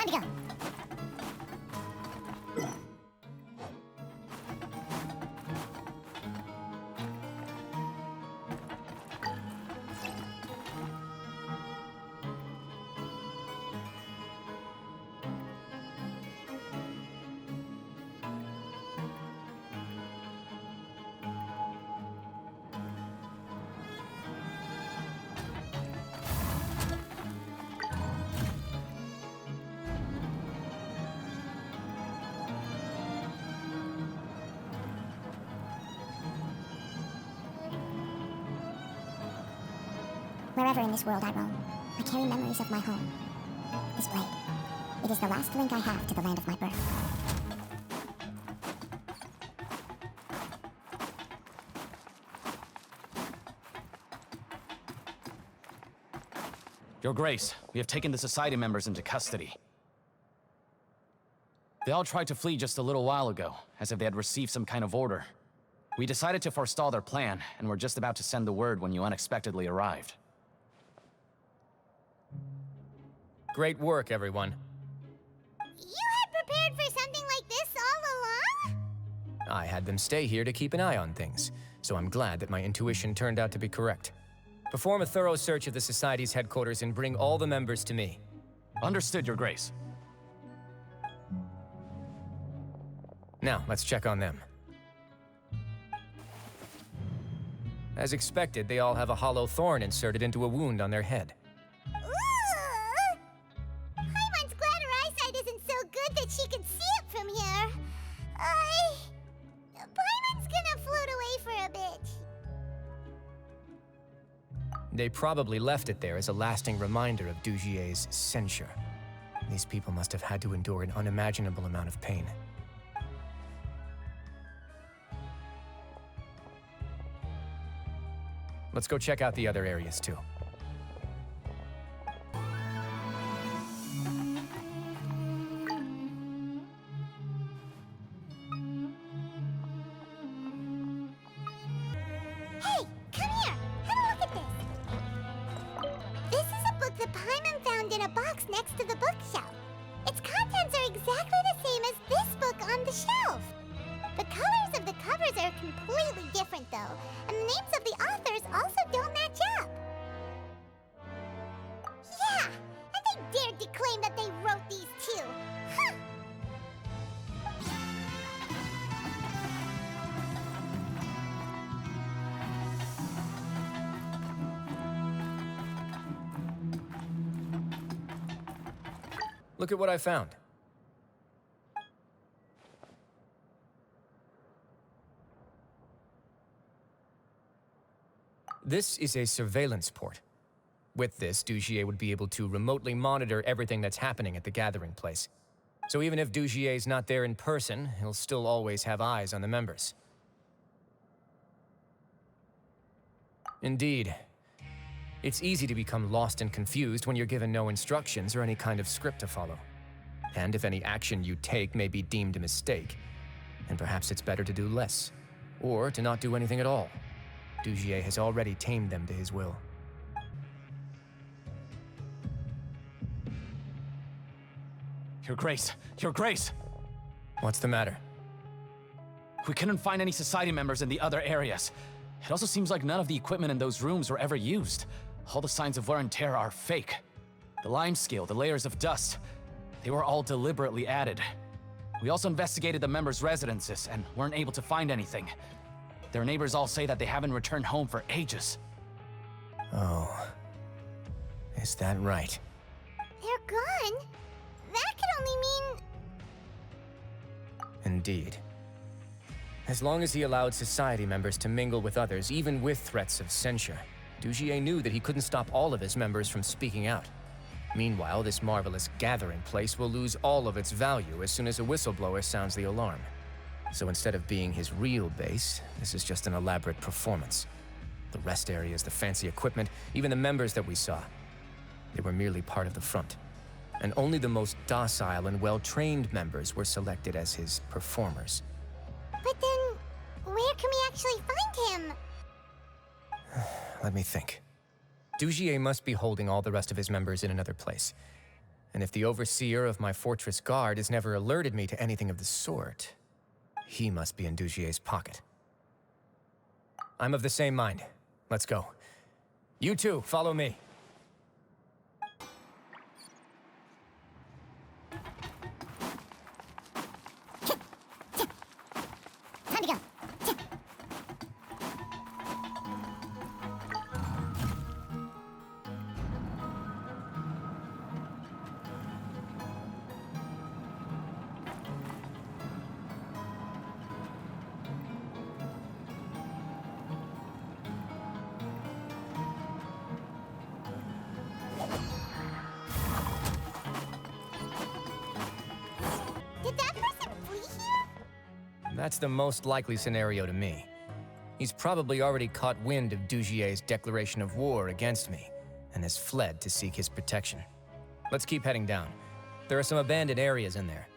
Time to go. Wherever in this world I roam, I carry memories of my home. This blade. It is the last link I have to the land of my birth. Your Grace, we have taken the Society members into custody. They all tried to flee just a little while ago, as if they had received some kind of order. We decided to forestall their plan, and were just about to send the word when you unexpectedly arrived. Great work, everyone. You had prepared for something like this all along? I had them stay here to keep an eye on things, so I'm glad that my intuition turned out to be correct. Perform a thorough search of the Society's headquarters and bring all the members to me. Understood, Your Grace. Now, let's check on them. As expected, they all have a hollow thorn inserted into a wound on their head. Ooh! Paimon's glad her eyesight isn't so good that she can see it from here. Paimon's gonna float away for a bit. They probably left it there as a lasting reminder of Dugier's censure. These people must have had to endure an unimaginable amount of pain. Let's go check out the other areas too. Hey, come here. Have a look at this. This is a book that Paimon found in a box next to the bookshelf. Its contents are exactly the same as this book on the shelf. The colors of the covers are completely different, though, and the names of the authors also don't match up. Yeah, and they dared to claim that they wrote these too. Huh. Look at what I found. This is a surveillance port. With this, Dugier would be able to remotely monitor everything that's happening at the gathering place. So even if Dugier's not there in person, he'll still always have eyes on the members. Indeed. It's easy to become lost and confused when you're given no instructions or any kind of script to follow. And if any action you take may be deemed a mistake, then perhaps it's better to do less, or to not do anything at all. Dugier has already tamed them to his will. Your Grace! Your Grace! What's the matter? We couldn't find any Society members in the other areas. It also seems like none of the equipment in those rooms were ever used. All the signs of wear and tear are fake. The lime scale, the layers of dust, they were all deliberately added. We also investigated the members' residences and weren't able to find anything. Their neighbors all say that they haven't returned home for ages. Oh. Is that right? They're gone? That could only mean... Indeed. As long as he allowed Society members to mingle with others, even with threats of censure, Dugier knew that he couldn't stop all of his members from speaking out. Meanwhile, this marvelous gathering place will lose all of its value as soon as a whistleblower sounds the alarm. So instead of being his real base, this is just an elaborate performance. The rest areas, the fancy equipment, even the members that we saw, they were merely part of the front. And only the most docile and well-trained members were selected as his performers. But then, where can we actually find him? Let me think. Dugier must be holding all the rest of his members in another place. And if the overseer of my fortress guard has never alerted me to anything of the sort, he must be in Dugier's pocket. I'm of the same mind. Let's go. You two, follow me. Time to go. Did that person flee here? That's the most likely scenario to me. He's probably already caught wind of Dugier's declaration of war against me, and has fled to seek his protection. Let's keep heading down. There are some abandoned areas in there.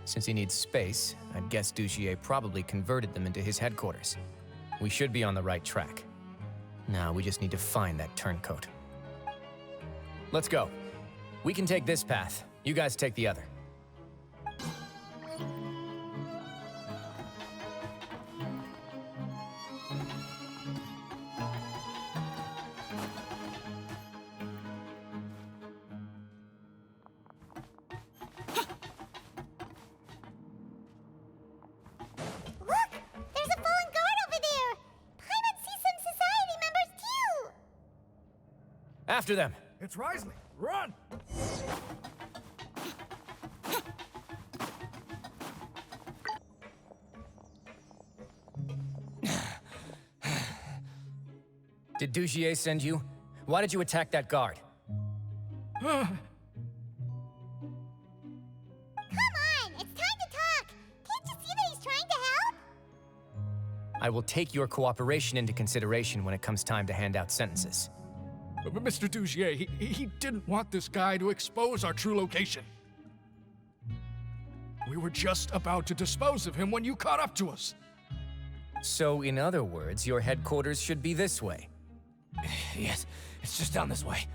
Since he needs space, I'd guess Dugier probably converted them into his headquarters. We should be on the right track. Now we just need to find that turncoat. Let's go. We can take this path. You guys take the other. Look! There's a fallen guard over there! Paimon sees some society members too! After them! It's Wriothesley. Run! Did Dugier send you? Why did you attack that guard? Come on! It's time to talk! Can't you see that he's trying to help? I will take your cooperation into consideration when it comes time to hand out sentences. But Mr. Dugier, he didn't want this guy to expose our true location. We were just about to dispose of him when you caught up to us. So, in other words, your headquarters should be this way. Yes, it's just down this way.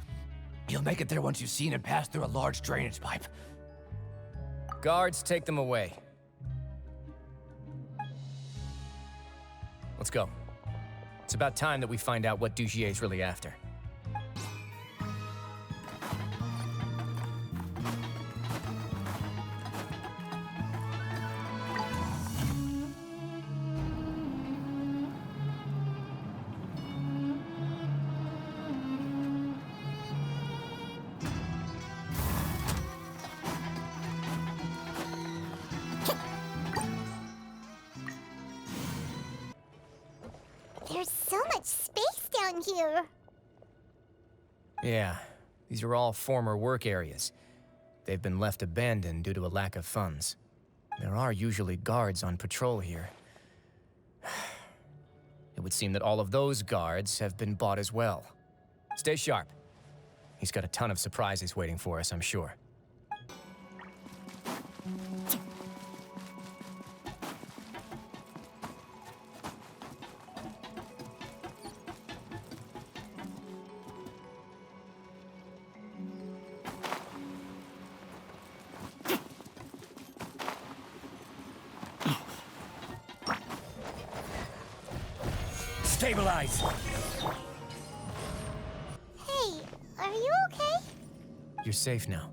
You'll make it there once you've seen it pass through a large drainage pipe. Guards, take them away. Let's go. It's about time that we find out what Dugier's really after. There's so much space down here! Yeah, these are all former work areas. They've been left abandoned due to a lack of funds. There are usually guards on patrol here. It would seem that all of those guards have been bought as well. Stay sharp. He's got a ton of surprises waiting for us, I'm sure. Stabilize! Hey, are you okay? You're safe now.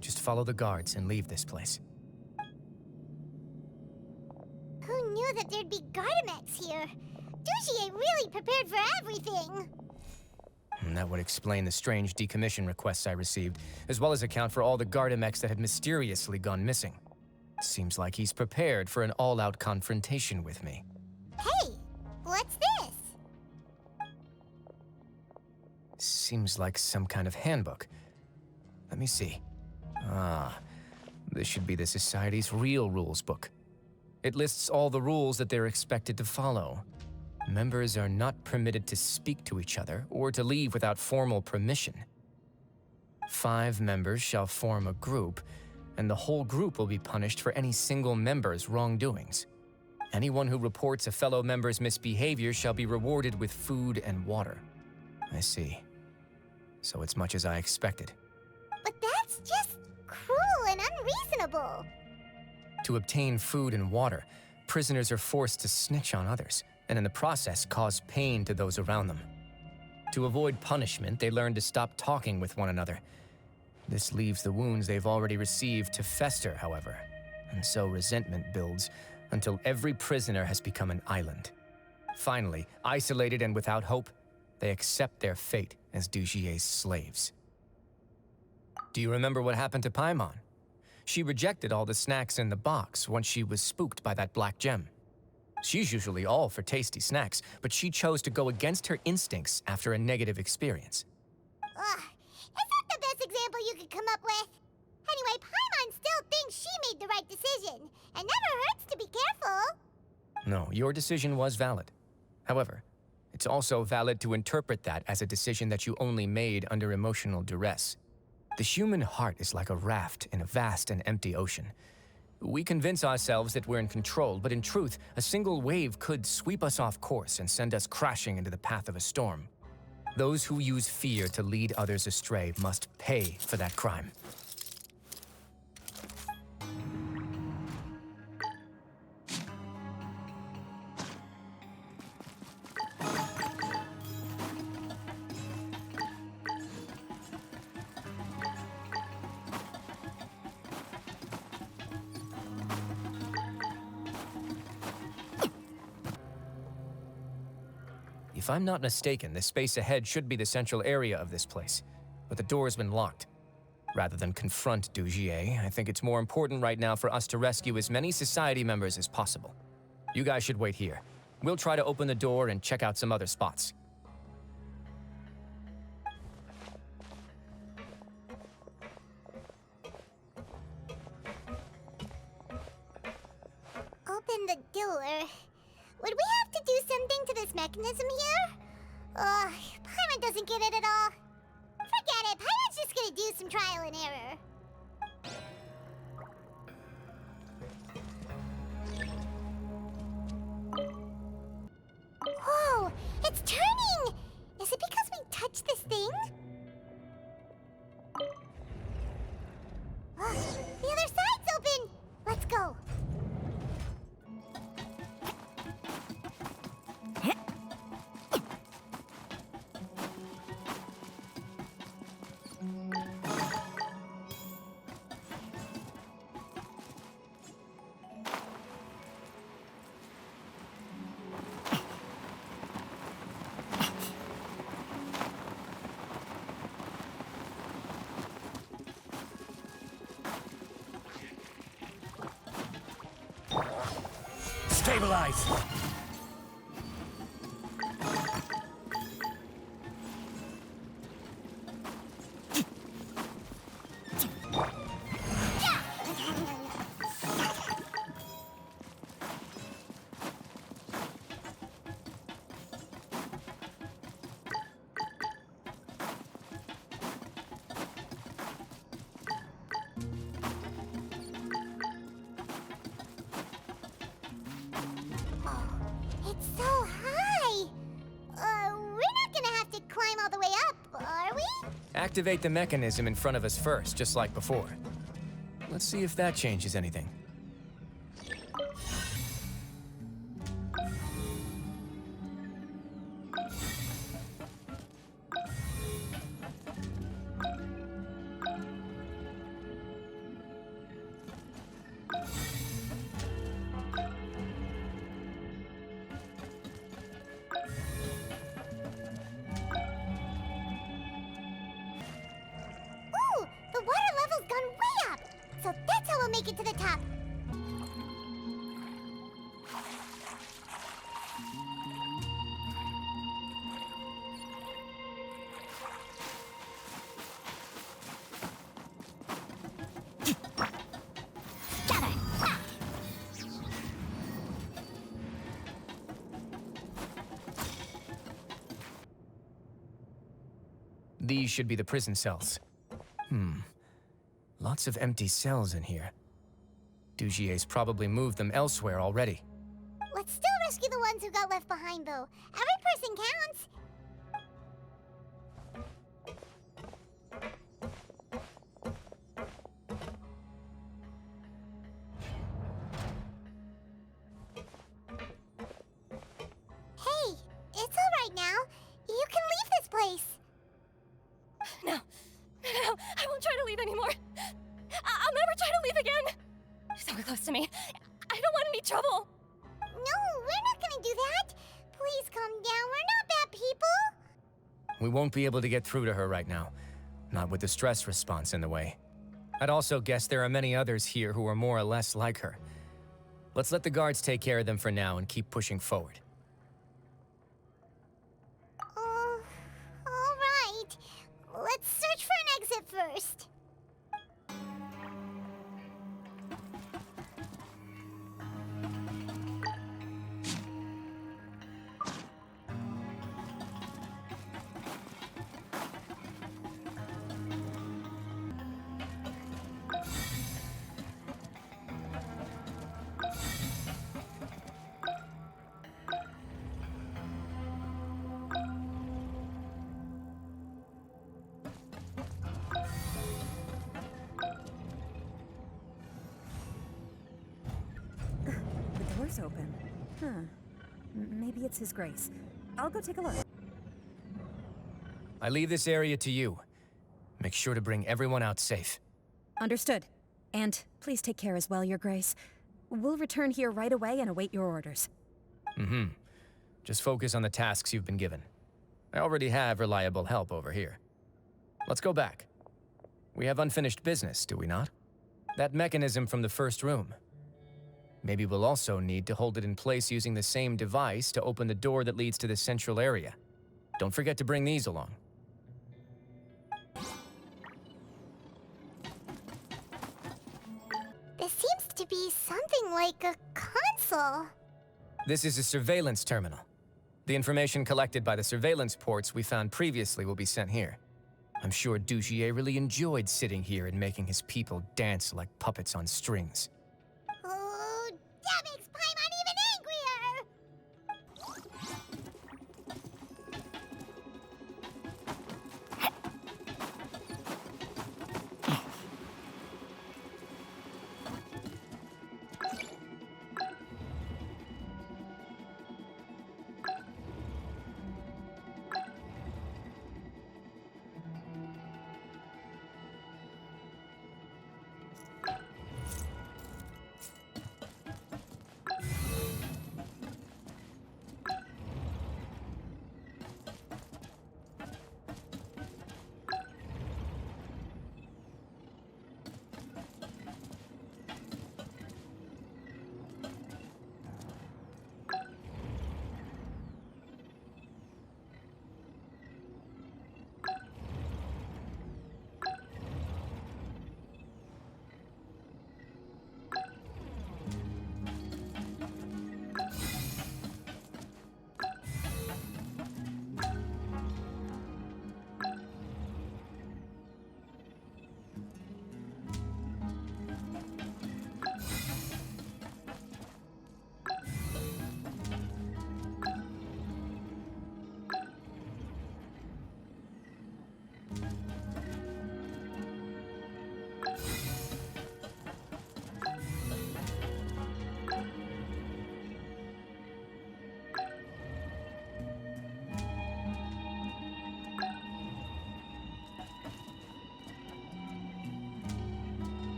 Just follow the guards and leave this place. Who knew that there'd be Gardemeks here? Dugier really prepared for everything! And that would explain the strange decommission requests I received, as well as account for all the Gardemeks that had mysteriously gone missing. Seems like he's prepared for an all-out confrontation with me. Hey, what's this? Seems like some kind of handbook. Let me see. Ah, this should be the Society's real rules book. It lists all the rules that they're expected to follow. Members are not permitted to speak to each other or to leave without formal permission. 5 members shall form a group, and the whole group will be punished for any single member's wrongdoings. Anyone who reports a fellow member's misbehavior shall be rewarded with food and water. I see. So it's much as I expected. But that's just unreasonable. To obtain food and water, prisoners are forced to snitch on others, and in the process cause pain to those around them. To avoid punishment, they learn to stop talking with one another. This leaves the wounds they've already received to fester, however, and so resentment builds until every prisoner has become an island. Finally, isolated and without hope, they accept their fate as Dugier's slaves. Do you remember what happened to Paimon? She rejected all the snacks in the box once she was spooked by that black gem. She's usually all for tasty snacks, but she chose to go against her instincts after a negative experience. Ugh, is that the best example you could come up with? Anyway, Paimon still thinks she made the right decision. It never hurts to be careful. No, your decision was valid. However, it's also valid to interpret that as a decision that you only made under emotional duress. The human heart is like a raft in a vast and empty ocean. We convince ourselves that we're in control, but in truth, a single wave could sweep us off course and send us crashing into the path of a storm. Those who use fear to lead others astray must pay for that crime. If I'm not mistaken, the space ahead should be the central area of this place, but the door's been locked. Rather than confront Dugier, I think it's more important right now for us to rescue as many society members as possible. You guys should wait here. We'll try to open the door and check out some other spots. Open the door. Would we have to do something to this mechanism here? Ugh, Paimon doesn't get it at all. Forget it, Paimon's just gonna do some trial and error. Whoa, it's turning! Is it because we touched this thing? Ugh, the other side's open! Let's go. Stabilize! It's so high! We're not gonna have to climb all the way up, are we? Activate the mechanism in front of us first, just like before. Let's see if that changes anything. Ooh, the water level's gone way up! So that's how we'll make it to the top. These should be the prison cells. Lots of empty cells in here. Dugier's probably moved them elsewhere already. Let's still rescue the ones who got left behind, though. Every person counts. No, I won't try to leave anymore. I'll never try to leave again. Don't get close to me. I don't want any trouble. No, we're not gonna do that. Please calm down. We're not bad people. We won't be able to get through to her right now. Not with the stress response in the way. I'd also guess there are many others here who are more or less like her. Let's let the guards take care of them for now and keep pushing forward. All right. Let's search for an exit first. The door's open. Huh. Maybe it's His Grace. I'll go take a look. I leave this area to you. Make sure to bring everyone out safe. Understood. And please take care as well, Your Grace. We'll return here right away and await your orders. Just focus on the tasks you've been given. I already have reliable help over here. Let's go back. We have unfinished business, do we not? That mechanism from the first room. Maybe we'll also need to hold it in place using the same device to open the door that leads to the central area. Don't forget to bring these along. This seems to be something like a console. This is a surveillance terminal. The information collected by the surveillance ports we found previously will be sent here. I'm sure Dougier really enjoyed sitting here and making his people dance like puppets on strings. Oh, that makes Paimon even angrier!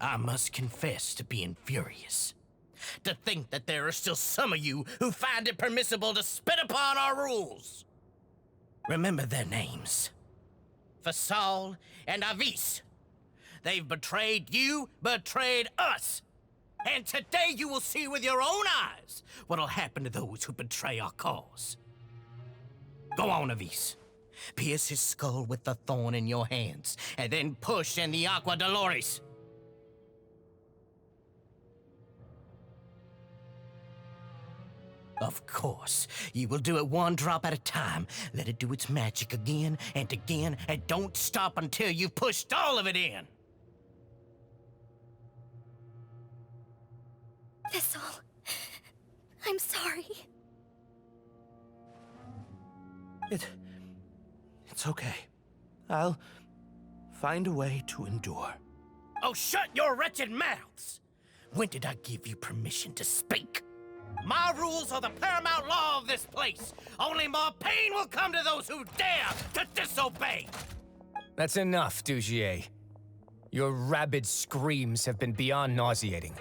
I must confess to being furious. To think that there are still some of you who find it permissible to spit upon our rules. Remember their names. Fasal and Avis. They've betrayed you, betrayed us. And today you will see with your own eyes what'll happen to those who betray our cause. Go on, Avis. Pierce his skull with the thorn in your hands, and then push in the Aqua Dolores. Of course. You will do it one drop at a time. Let it do its magic again and again, and don't stop until you've pushed all of it in. Thistle. I'm sorry. It's okay. I'll find a way to endure. Oh, shut your wretched mouths! When did I give you permission to speak? My rules are the paramount law of this place. Only more pain will come to those who dare to disobey. That's enough, Dugier. Your rabid screams have been beyond nauseating.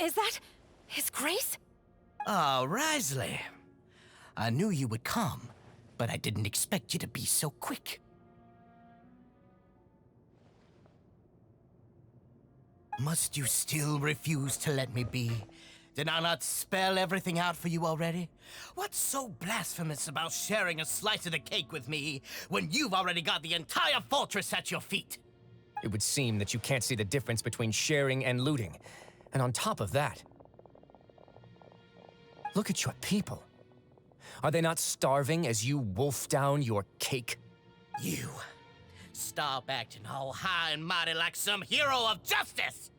Is that His Grace? Ah, Wriothesley. I knew you would come, but I didn't expect you to be so quick. Must you still refuse to let me be? Did I not spell everything out for you already? What's so blasphemous about sharing a slice of the cake with me when you've already got the entire fortress at your feet? It would seem that you can't see the difference between sharing and looting. And on top of that, look at your people. Are they not starving as you wolf down your cake? You. Stop acting all high and mighty like some hero of justice!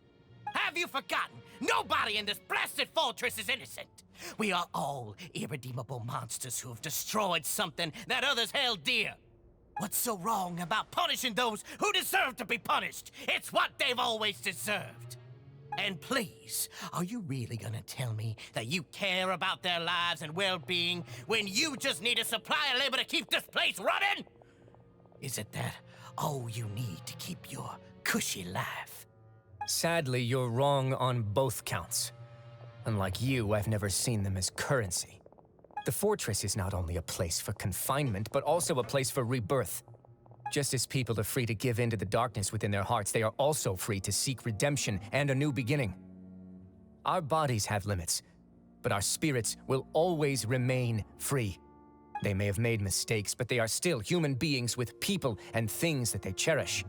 Have you forgotten? Nobody in this blasted fortress is innocent. We are all irredeemable monsters who have destroyed something that others held dear. What's so wrong about punishing those who deserve to be punished? It's what they've always deserved. And please, are you really gonna tell me that you care about their lives and well-being when you just need a supply of labor to keep this place running? Is it that all you need to keep your cushy life? Sadly, you're wrong on both counts. Unlike you, I've never seen them as currency. The fortress is not only a place for confinement, but also a place for rebirth. Just as people are free to give in to the darkness within their hearts, they are also free to seek redemption and a new beginning. Our bodies have limits, but our spirits will always remain free. They may have made mistakes, but they are still human beings with people and things that they cherish.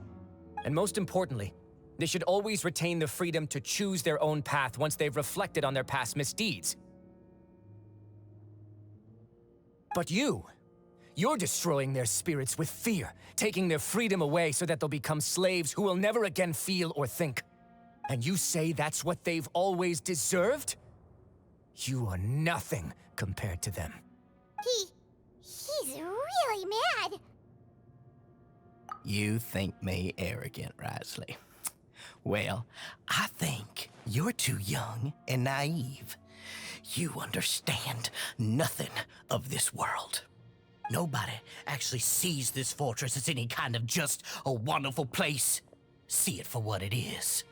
And most importantly, they should always retain the freedom to choose their own path once they've reflected on their past misdeeds. But you're destroying their spirits with fear, taking their freedom away so that they'll become slaves who will never again feel or think. And you say that's what they've always deserved? You are nothing compared to them. He's really mad. You think me arrogant, Wriothesley? Well, I think you're too young and naive. You understand nothing of this world. Nobody actually sees this fortress as any kind of just a wonderful place. See it for what it is.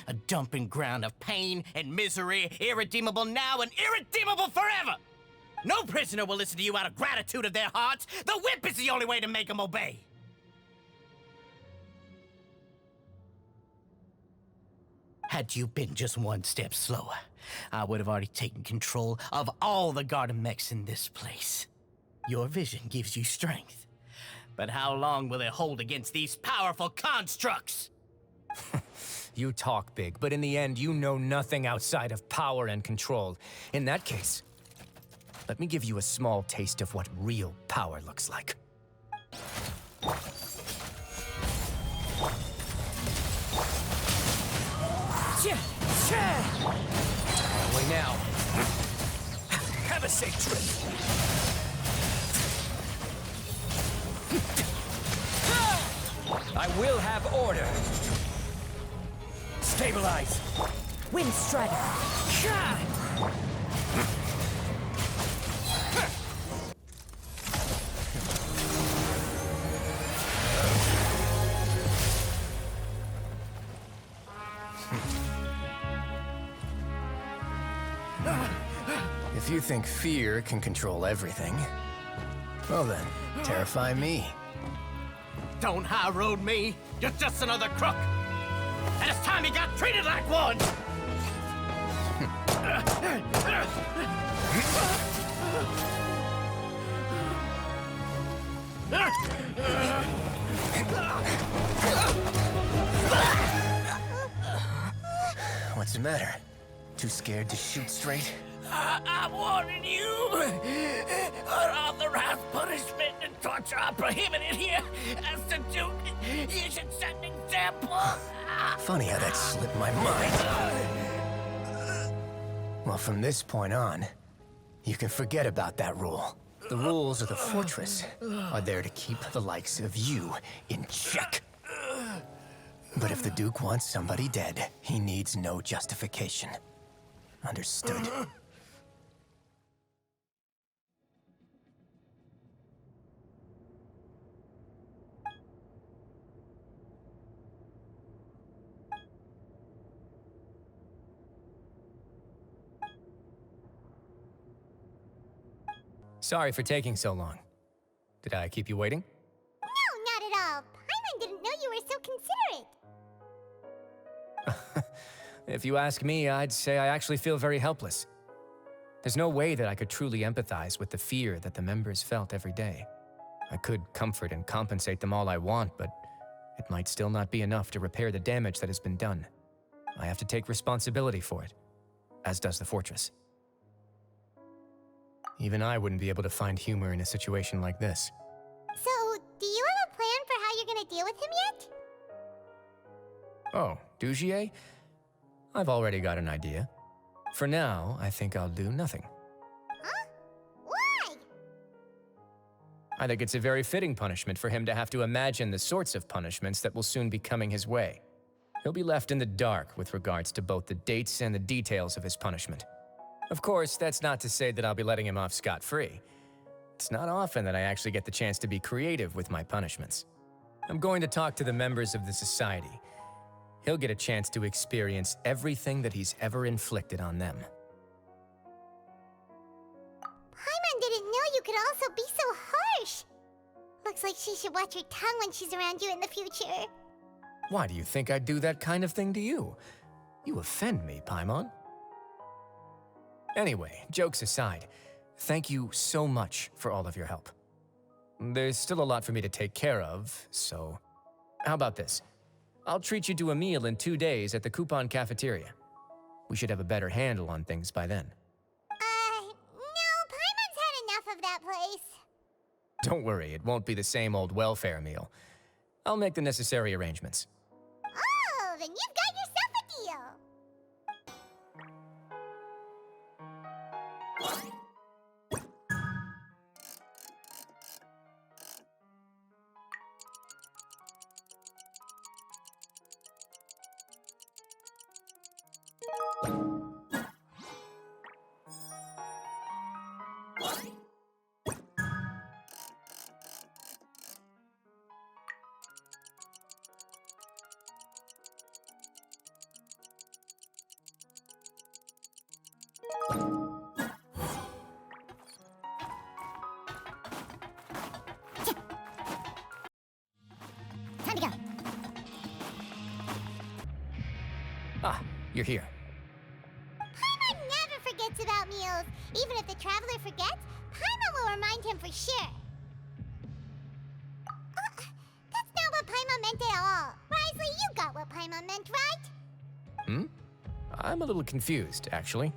A dumping ground of pain and misery, irredeemable now and irredeemable forever. No prisoner will listen to you out of gratitude of their hearts. The whip is the only way to make them obey. Had you been just one step slower, I would have already taken control of all the Gardemeks in this place. Your vision gives you strength. But how long will it hold against these powerful constructs? You talk big, but in the end, you know nothing outside of power and control. In that case, let me give you a small taste of what real power looks like. Away now. Have a safe trip. I will have order. Stabilize. Wind Strider. If you think fear can control everything, well then, terrify me. Don't high road me. You're just another crook. And it's time you got treated like one. What's the matter? Too scared to shoot straight? I'm warning you! Unauthorized punishment and torture are prohibited here. As the Duke, you should set an example. Funny how that slipped my mind. Well, from this point on, you can forget about that rule. The rules of the fortress are there to keep the likes of you in check. But if the Duke wants somebody dead, he needs no justification. Understood? Sorry for taking so long. Did I keep you waiting? No, not at all. Paimon didn't know you were so considerate. If you ask me, I'd say I actually feel very helpless. There's no way that I could truly empathize with the fear that the members felt every day. I could comfort and compensate them all I want, but it might still not be enough to repair the damage that has been done. I have to take responsibility for it, as does the fortress. Even I wouldn't be able to find humor in a situation like this. So, do you have a plan for how you're gonna deal with him yet? Oh, Dougier? I've already got an idea. For now, I think I'll do nothing. Huh? Why? I think it's a very fitting punishment for him to have to imagine the sorts of punishments that will soon be coming his way. He'll be left in the dark with regards to both the dates and the details of his punishment. Of course, that's not to say that I'll be letting him off scot-free. It's not often that I actually get the chance to be creative with my punishments. I'm going to talk to the members of the society. He'll get a chance to experience everything that he's ever inflicted on them. Paimon didn't know you could also be so harsh. Looks like she should watch her tongue when she's around you in the future. Why do you think I'd do that kind of thing to you? You offend me, Paimon. Anyway, jokes aside, thank you so much for all of your help. There's still a lot for me to take care of, so how about this? I'll treat you to a meal in 2 days at the Coupon Cafeteria. We should have a better handle on things by then. No, Paimon's had enough of that place. Don't worry, it won't be the same old welfare meal. I'll make the necessary arrangements. Oh, then you've got yourself a deal. Time to go. Ah, you're here. Paimon never forgets about meals. Even if the traveler forgets, Paimon will remind him for sure. That's not what Paimon meant at all. Wriothesley, you got what Paimon meant, right? I'm a little confused, actually.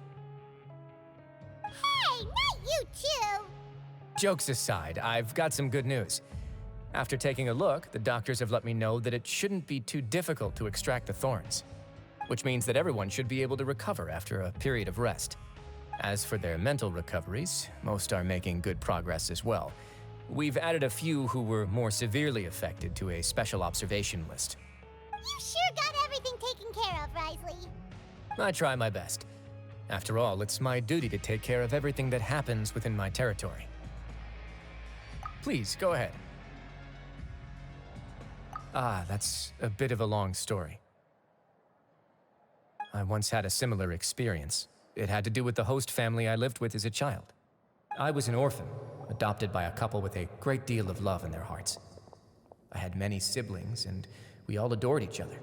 Hey, not you too. Jokes aside, I've got some good news. After taking a look, the doctors have let me know that it shouldn't be too difficult to extract the thorns, which means that everyone should be able to recover after a period of rest. As for their mental recoveries, most are making good progress as well. We've added a few who were more severely affected to a special observation list. You sure got everything taken care of, Wriothesley. I try my best. After all, it's my duty to take care of everything that happens within my territory. Please, go ahead. Ah, that's a bit of a long story. I once had a similar experience. It had to do with the host family I lived with as a child. I was an orphan, adopted by a couple with a great deal of love in their hearts. I had many siblings, and we all adored each other.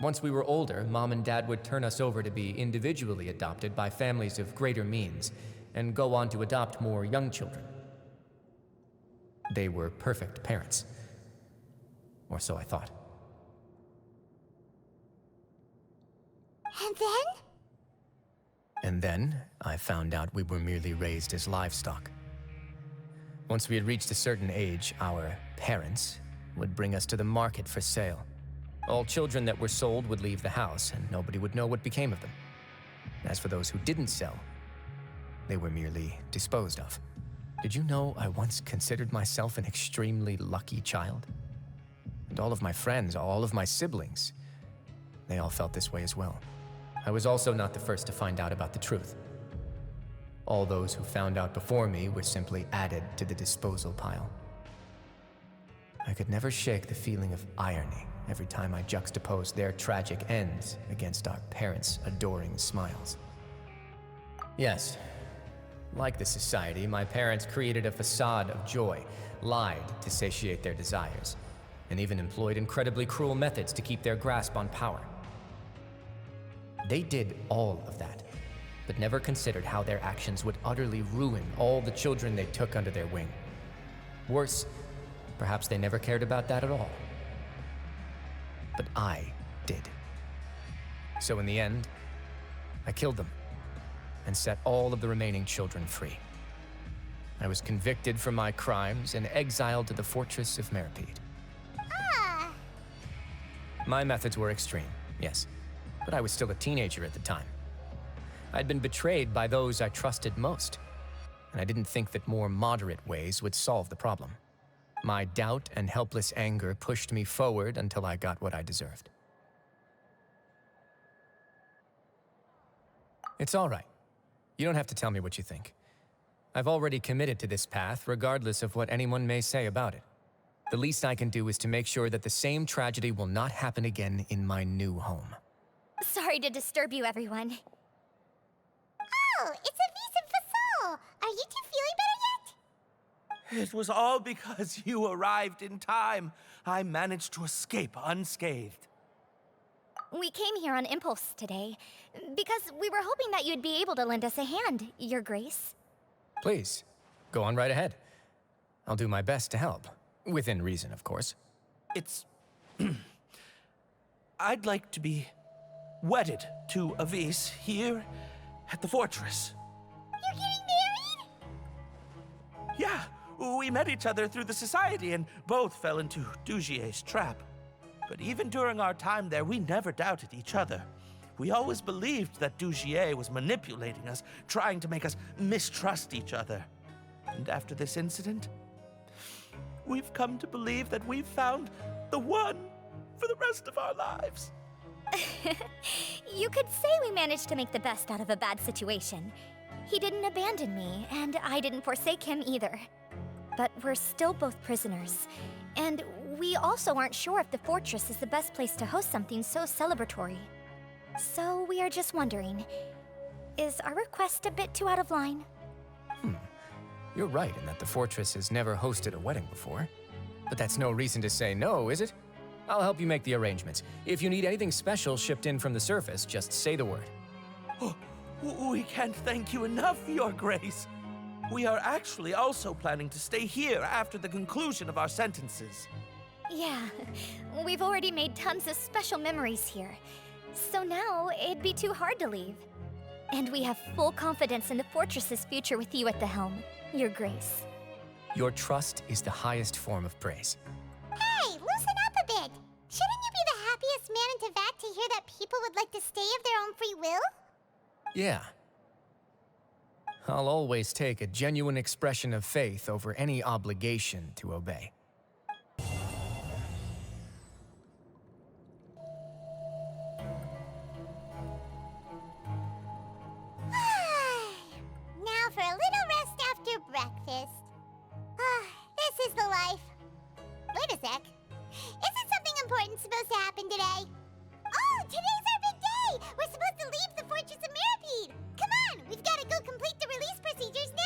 Once we were older, Mom and Dad would turn us over to be individually adopted by families of greater means, and go on to adopt more young children. They were perfect parents. Or so I thought. And then? And then, I found out we were merely raised as livestock. Once we had reached a certain age, our parents would bring us to the market for sale. All children that were sold would leave the house, and nobody would know what became of them. As for those who didn't sell, they were merely disposed of. Did you know I once considered myself an extremely lucky child? And all of my friends, all of my siblings, they all felt this way as well. I was also not the first to find out about the truth. All those who found out before me were simply added to the disposal pile. I could never shake the feeling of irony every time I juxtaposed their tragic ends against our parents' adoring smiles. Yes, like the society, my parents created a facade of joy, lied to satiate their desires, and even employed incredibly cruel methods to keep their grasp on power. They did all of that, but never considered how their actions would utterly ruin all the children they took under their wing. Worse, perhaps they never cared about that at all. But I did. So in the end, I killed them and set all of the remaining children free. I was convicted for my crimes and exiled to the fortress of Meripede. Ah! My methods were extreme, yes, but I was still a teenager at the time. I'd been betrayed by those I trusted most, and I didn't think that more moderate ways would solve the problem. My doubt and helpless anger pushed me forward until I got what I deserved. It's all right. You don't have to tell me what you think. I've already committed to this path, regardless of what anyone may say about it. The least I can do is to make sure that the same tragedy will not happen again in my new home. Sorry to disturb you, everyone. Oh, it's a Visa Fasol! Are you two feeling better yet? It was all because you arrived in time. I managed to escape unscathed. We came here on impulse today, because we were hoping that you'd be able to lend us a hand, Your Grace. Please, go on right ahead. I'll do my best to help. Within reason, of course. It's... I'd like to be wedded to Avis here at the fortress. You're getting married? Yeah, we met each other through the society and both fell into Dugier's trap. But even during our time there, we never doubted each other. We always believed that Dugier was manipulating us, trying to make us mistrust each other. And after this incident, we've come to believe that we've found the one for the rest of our lives. You could say we managed to make the best out of a bad situation. He didn't abandon me, and I didn't forsake him either. But we're still both prisoners, and we also aren't sure if the fortress is the best place to host something so celebratory. So we are just wondering, is our request a bit too out of line? You're right in that the fortress has never hosted a wedding before. But that's no reason to say no, is it? I'll help you make the arrangements. If you need anything special shipped in from the surface, just say the word. Oh, we can't thank you enough, Your Grace. We are actually also planning to stay here after the conclusion of our sentences. Yeah, we've already made tons of special memories here. So now, it'd be too hard to leave. And we have full confidence in the fortress's future with you at the helm, Your Grace. Your trust is the highest form of praise. Hey, loosen up a bit! Shouldn't you be the happiest man in Teyvat to hear that people would like to stay of their own free will? Yeah. I'll always take a genuine expression of faith over any obligation to obey. Now for a little rest after breakfast. This is the life. Wait a sec. Isn't something important supposed to happen today? Oh, today's our big day! We're supposed to leave the Fortress of Meripede! Come on, we've got to go complete the release procedures now!